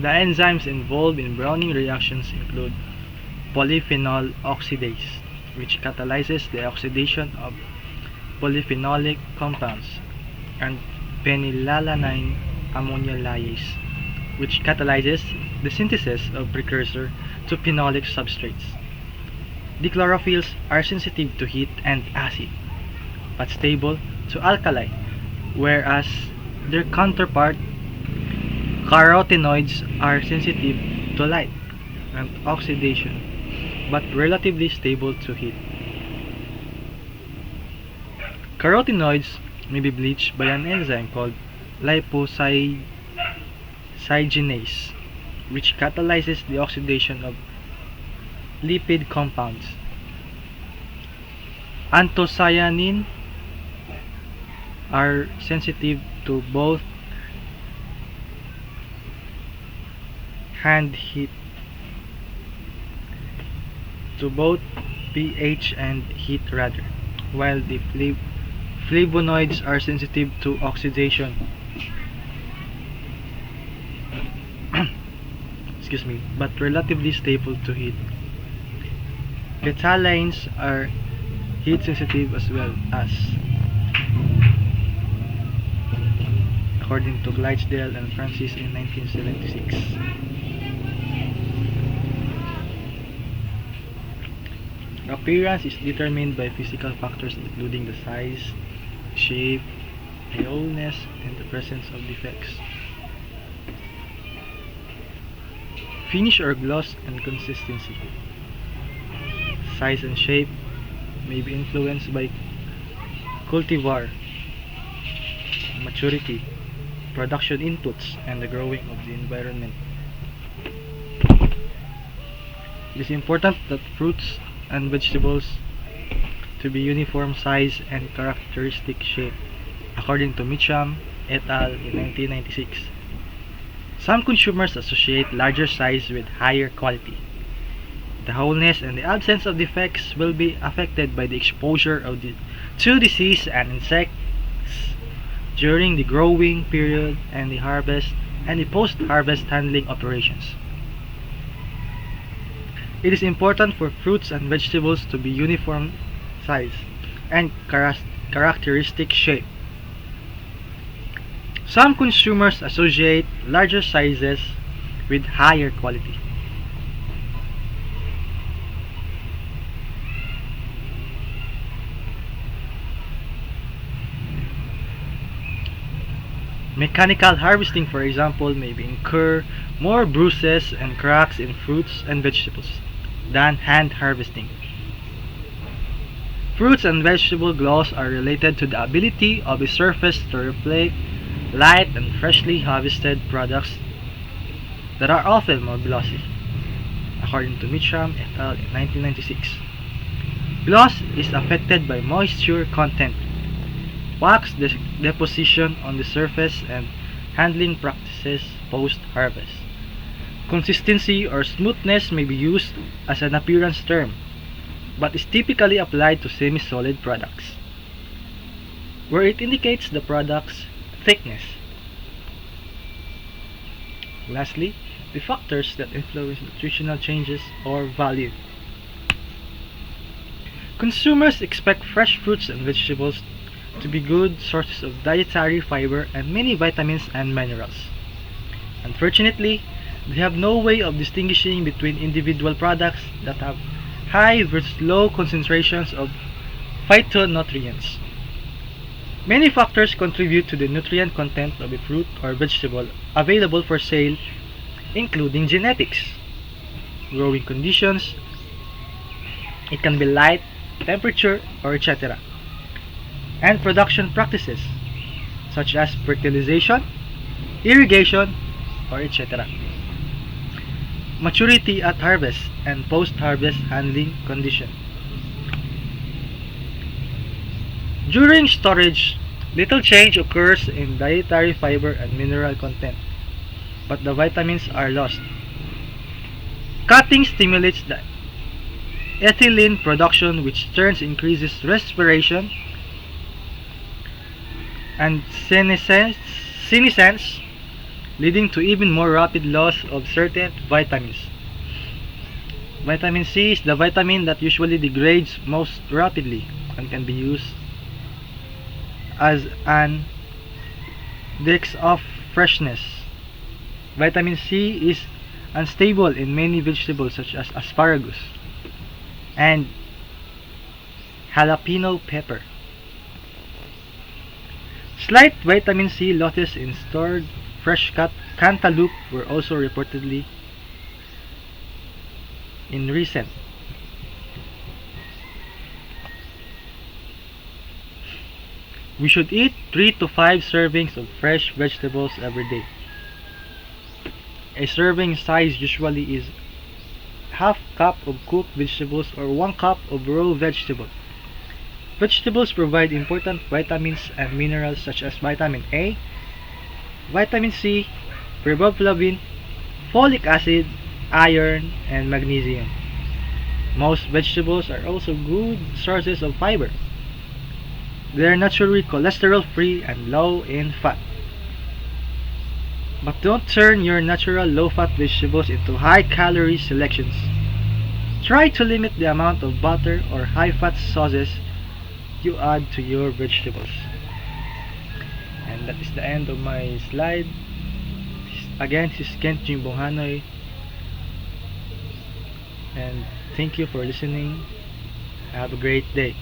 The enzymes involved in browning reactions include polyphenol oxidase, which catalyzes the oxidation of polyphenolic compounds, and phenylalanine ammonia lyase, which catalyzes the synthesis of precursor to phenolic substrates. The chlorophylls are sensitive to heat and acid, but stable to alkali, whereas their counterpart carotenoids are sensitive to light and oxidation, but relatively stable to heat. Carotenoids may be bleached by an enzyme called liposyngenase, which catalyzes the oxidation of lipid compounds. Anthocyanin are sensitive to both hand heat to both pH and heat rather, while the flavonoids are sensitive to oxidation. Excuse me, but relatively stable to heat. Betalains are heat sensitive as well as, according to Gleichdale and Francis in 1976. Appearance is determined by physical factors including the size, shape, paleness, and the presence of defects. Finish or gloss and consistency. Size and shape may be influenced by cultivar, maturity, production inputs, and the growing of the environment. It is important that fruits and vegetables to be uniform size and characteristic shape, according to Mitchum et al. In 1996. Some consumers associate larger size with higher quality. The wholeness and the absence of defects will be affected by the exposure to disease and insects during the growing period and the harvest and the post-harvest handling operations. It is important for fruits and vegetables to be uniform size and characteristic shape. Some consumers associate larger sizes with higher quality. Mechanical harvesting, for example, may incur more bruises and cracks in fruits and vegetables than hand harvesting. Fruits and vegetable gloss are related to the ability of a surface to reflect light and freshly harvested products that are often more glossy, according to Mitchum et al. In 1996. Gloss is affected by moisture content, wax deposition on the surface, and handling practices post-harvest. Consistency or smoothness may be used as an appearance term, but is typically applied to semi-solid products, where it indicates the product's thickness. Lastly, the factors that influence nutritional changes or value. Consumers expect fresh fruits and vegetables to be good sources of dietary fiber and many vitamins and minerals. Unfortunately, they have no way of distinguishing between individual products that have high versus low concentrations of phytonutrients. Many factors contribute to the nutrient content of a fruit or vegetable available for sale, including genetics, growing conditions, it can be light, temperature, or etc., and production practices, such as fertilization, irrigation, or etc. Maturity at harvest and post-harvest handling condition. During storage, little change occurs in dietary fiber and mineral content, but the vitamins are lost. Cutting stimulates the ethylene production, which turns increases respiration and senescence, leading to even more rapid loss of certain vitamins. Vitamin C is the vitamin that usually degrades most rapidly and can be used as an index of freshness. Vitamin C is unstable in many vegetables such as asparagus and jalapeno pepper. Slight vitamin C losses in stored fresh cut cantaloupe were also reportedly in recent. We should eat 3 to 5 servings of fresh vegetables every day. A serving size usually is half cup of cooked vegetables or 1 cup of raw vegetable. Vegetables provide important vitamins and minerals such as vitamin A, vitamin C, riboflavin, folic acid, iron, and magnesium. Most vegetables are also good sources of fiber. They are naturally cholesterol free and low in fat. But don't turn your natural low fat vegetables into high calorie selections. Try to limit the amount of butter or high fat sauces you add to your vegetables. And that is the end of my slide. Again, this is Kent Jimbong Hanoy, and thank you for listening. Have a great day.